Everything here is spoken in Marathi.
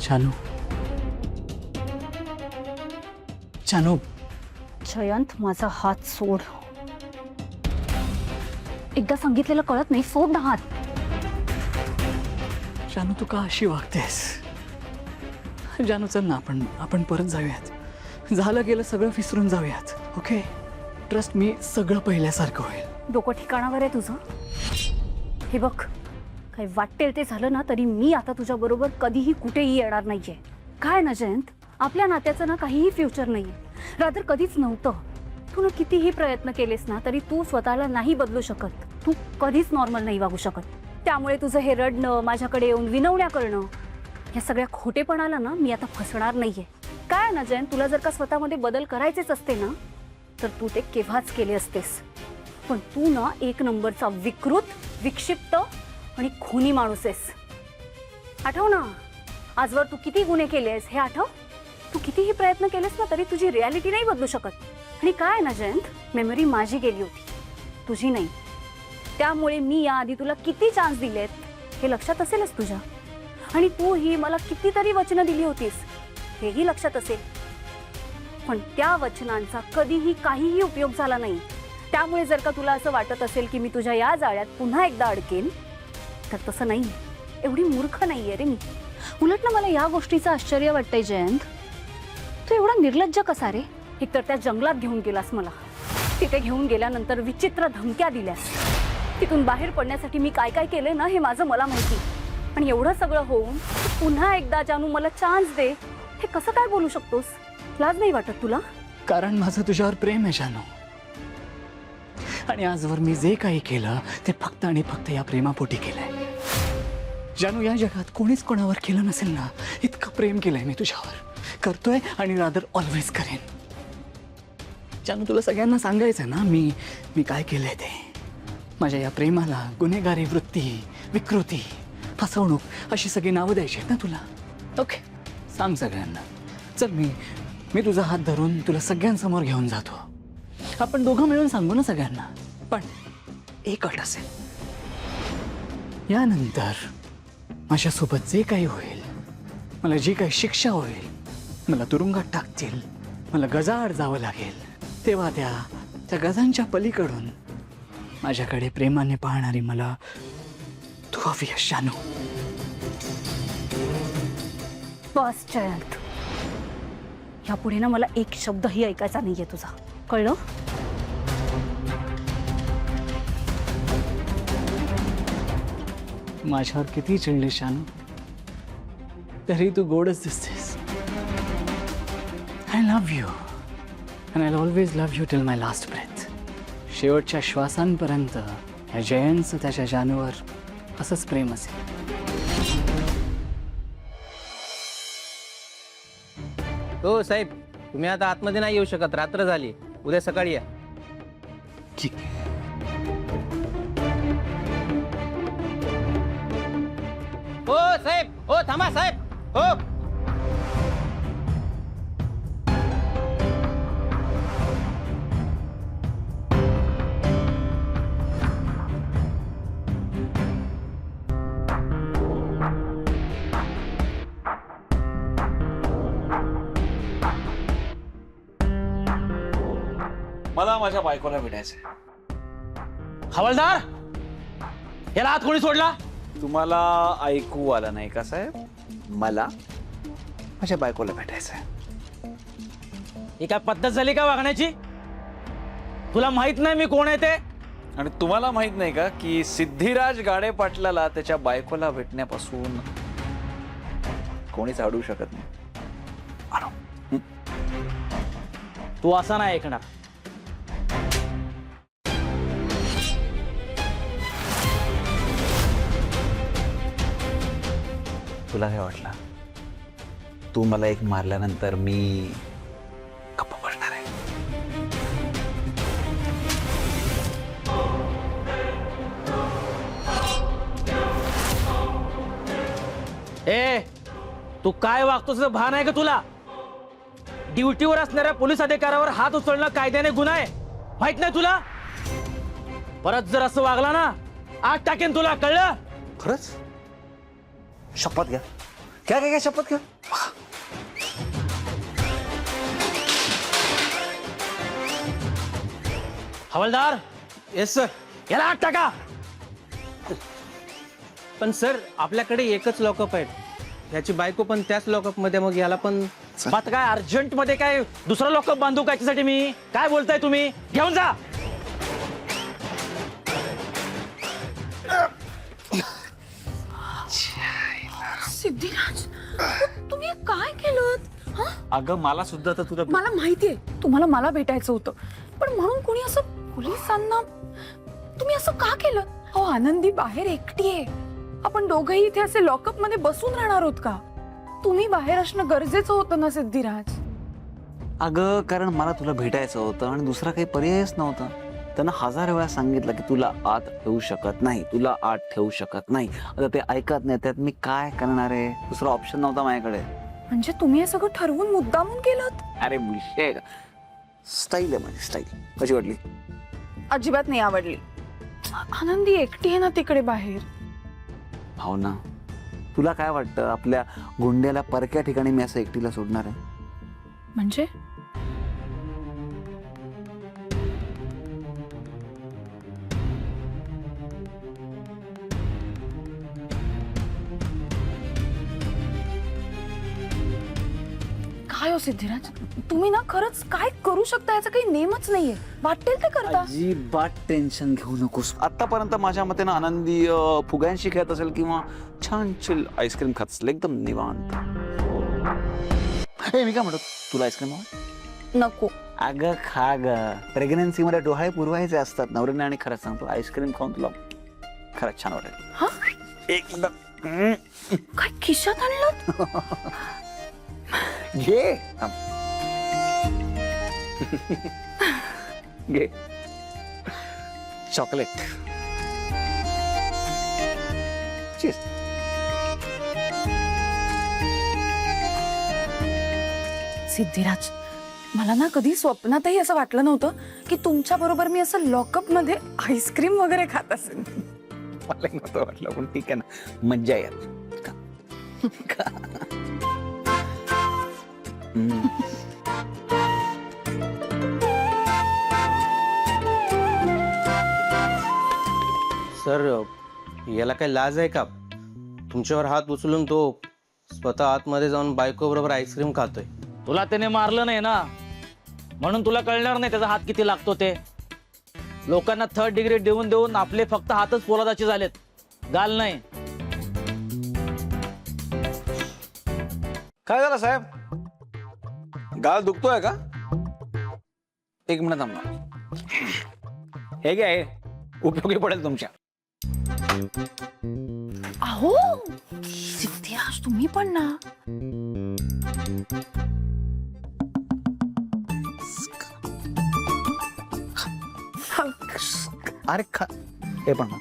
जानू जानू जयंत, माझा हात सोड. एकदा सांगितलेलं कळत नाही, सोड ना हात. जानू तू का अशी वागतेस? जानू चल ना, आपण परत जाऊयात. झालं गेलं सगळं विसरून जाऊयात. ओके, ट्रस्ट मी, सगळं पहिल्यासारखं होईल. डोकं ठिकाणावर आहे तुझं? हे बघ, काही वाटेल ते झालं ना तरी मी आता तुझ्या बरोबर कधीही कुठेही येणार नाहीये. काय ना जयंत, आपल्या नात्याचं ना काहीही फ्युचर नाहीये, रादर कधीच नव्हतं. तू ना कितीही प्रयत्न केलेस ना तरी तू स्वतःला नाही बदलू शकत. तू कधीच नॉर्मल नाही वागू शकत. त्यामुळे तुझं हे रडणं, माझ्याकडे येऊन विनवण्या करणं, या सगळ्या खोटेपणाला ना मी आता फसणार नाहीये. काय ना जयंत, तुला जर का स्वतःमध्ये बदल करायचेच असते ना तर तू ते केव्हाच केले असतेस. पण तू ना एक नंबरचा विकृत, विक्षिप्त आणि खुनी माणूस आहेस. आठव ना, आजवर तू किती गुन्हे केलेस हे आठव. तू कितीही प्रयत्न केलेस ना तरी तुझी रियालिटी नाही बदलू शकत. आणि काय ना जयंत, मेमरी माझी गेली होती, तुझी नाही. त्यामुळे मी याआधी तुला किती चान्स दिलेत हे लक्षात असेलच तुझ्या. आणि तू ही मला कितीतरी वचनं दिली होतीस हेही लक्षात असेल. पण त्या वचनांचा कधीही काहीही उपयोग झाला नाही. त्यामुळे जर का तुला असं वाटत असेल की मी तुझ्या या जाळ्यात पुन्हा एकदा अडकेन, तर तसं नाही. एवढी मूर्ख नाहीये रे मी. उलट ना मला या गोष्टीचं आश्चर्य वाटतंय जयंत, तू एवढा निर्लज्ज कसा रे? एकतर त्या जंगलात घेऊन गेलास मला, तिथे घेऊन गेल्यानंतर विचित्र धमक्या दिल्यास. तिथून बाहेर पडण्यासाठी मी काय काय केलंय ना हे माझं मला माहिती. आणि एवढं सगळं होऊन पुन्हा एकदा जानू मला चान्स दे हे कसं काय बोलू शकतोस? लाज नाही वाटत तुला? कारण माझं तुझ्यावर प्रेम आहे जानू. आणि आजवर मी जे काही केलं ते फक्त आणि फक्त या प्रेमापोटी केलंय. जानू, या जगात कोणीच कोणावर केलं नसेल ना इतकं प्रेम केलंय मी तुझ्यावर, करतोय आणि रादर ऑलवेज करेन. जानू, तुला सगळ्यांना सांगायचं ना मी काय केलंय ते. माझ्या या प्रेमाला गुन्हेगारी वृत्ती, विकृती, फसवणूक अशी सगळी नावं द्यायची आहेत ना तुला. ओके, सांग सगळ्यांना. चल, मी तुझा हात धरून तुला सगळ्यांसमोर घेऊन जातो. आपण दोघं मिळून सांगू ना सगळ्यांना. पण एक अट असेल, यानंतर माझ्यासोबत जे काही होईल, मला जी काही शिक्षा होईल, मला तुरुंगात टाकतील, मला गजाआड जावं लागेल, तेव्हा त्या गजांच्या पलीकडून माझ्याकडे प्रेमाने पाहणारी मला तू हवी आहेस जानू. बस जयंत, यापुढे ना मला एक शब्दही ऐकायचा नाहीये तुझा, कळलं? माझ्यावर किती चिडले जानू, तरी तू गोडच दिसतेस. I love you and I always love you till my last breath. शेवटच्या श्वासांपर्यंत या जयंतचं त्याच्या जानूवर असंच प्रेम असेल. हो साहेब, तुम्ही आता आतमध्ये नाही येऊ शकत, रात्र झाली. उद्या सकाळी या. ठीक. हो साहेब, हो थांबा साहेब, हो. मला माझ्या बायकोला भेटायचंय. हवालदार, याला आत कोणी सोडला? तुम्हाला ऐकू आलं नाही का साहेब? मला माझ्या बायकोला भेटायचंय. ही काय पद्धत झाली का वागण्याची? तुला माहित नाही मी कोण आहे ते? आणि तुम्हाला माहित नाही का की सिद्धिराज गाडे पाटलाला त्याच्या बायकोला भेटण्यापासून कोणीच अडवू शकत नाही. तू असा नाही ऐकणार. तुला काय वाटलं तू मला एक मारल्यानंतर मी गप्प बसणार आहे? ए, तू काय वागतोस भान आहे का तुला? ड्युटीवर असणाऱ्या पोलीस अधिकाऱ्यावर हात उचलणं कायद्याने गुन्हा आहे, माहित नाही तुला? परत जर असं वागला ना, आत टाकेन तुला, कळलं? खरंच? शपथ घ्या क्या क्या क्या शपथ घ्या. हवालदार येस सर. याला आत टाका. पण सर आपल्याकडे एकच लॉकअप आहे. याची बायको पण त्याच लॉकअप मध्ये, मग याला पण. मग काय अर्जंट मध्ये काय दुसरा लॉकअप बांधू का याच्यासाठी मी? काय बोलताय तुम्ही? घेऊन जा. सिद्धिराज, तुम्ही हे काय केलं? अगं मला सुद्धा तर तुला मला माहितीये तुम्हाला मला भेटायचं होतं, पण म्हणून कोणी असं पोलिसांना तुम्ही असं का केलं? हो, आनंदी बाहेर एकटी आहे. आपण दोघंही इथे असे लॉकअप मध्ये बसून राहणार आहोत का? तुम्ही बाहेर असणं गरजेचं होतं ना सिद्धिराज. अगं कारण मला तुला भेटायचं होतं आणि दुसरा काही पर्यायच नव्हता. त्यांना 1000 वेळा सांगितलं की तुला आत ठेवू शकत नाही, तुला आत ठेवू शकत नाही. आता ते ऐकत नाही, त्यात मी काय करणार आहे? दुसरा ऑप्शन नव्हता माझ्याकडे. म्हणजे तुम्ही हे सगळं ठरवून मुद्दामून केलं? अरे विषय स्टाईल आहे माझी, स्टाईल. कशी वाटली? अजिबात नाही आवडली. आनंदी एकटी आहे ना तिकडे बाहेर. भावना, तुला काय वाटतं आपल्या गुंड्याला परक्या ठिकाणी मी असं एकटीला सोडणार आहे? म्हणजे काय हो सिद्धिराज, तुम्ही ना खरंच काय करू शकता याचा काही नेमच नाहीये. वाटेल ते करता. अजिबात टेन्शन घेऊ नकोस. आतापर्यंत माझ्या मते ना आनंदी फुग्यांशी खेळत असेल किंवा छान चिल आईस्क्रीम खात असेल, एकदम निवांत. हे मी काय म्हणतो, तुला आईस्क्रीम हवं? नको. अगं खा ग. प्रेग्नन्सी मध्ये डोहाळे पुरवायचे असतात नवऱ्याने. आणि खरंच सांगतो, आईस्क्रीम खाऊन तुला खरंच छान वाटेल. हा? एकदम. काय खिशात आणलं? घे घे चॉकलेट. चीज. सिद्धिराज, मला ना कधी स्वप्नातही असं वाटलं नव्हतं की तुमच्या बरोबर मी असं लॉकअप मध्ये आईस्क्रीम वगैरे खात असेल. मला नव्हतं वाटलं, पण ठीक आहे ना, मज्जा येत. सर याला काही लाज आहे का? तुमच्यावर हात उचलून तो स्वतः आतमध्ये जाऊन बायको बरोबर आईस्क्रीम खातोय. तुला त्याने मारलं नाही ना, म्हणून तुला कळणार नाही त्याचा हात किती लागतो ते. लोकांना 3rd डिग्री देऊन देऊन आपले फक्त हातच पोलादाचे झालेत, गाल नाही. काय झालं साहेब? गाल दुखतोय का? एक मिनिट थांबा. हे घ्या, हे उपयोगी पडेल तुमच्या. अहो सिद्धिराज, तुम्ही पण ना. अरे खा, हे पण ना.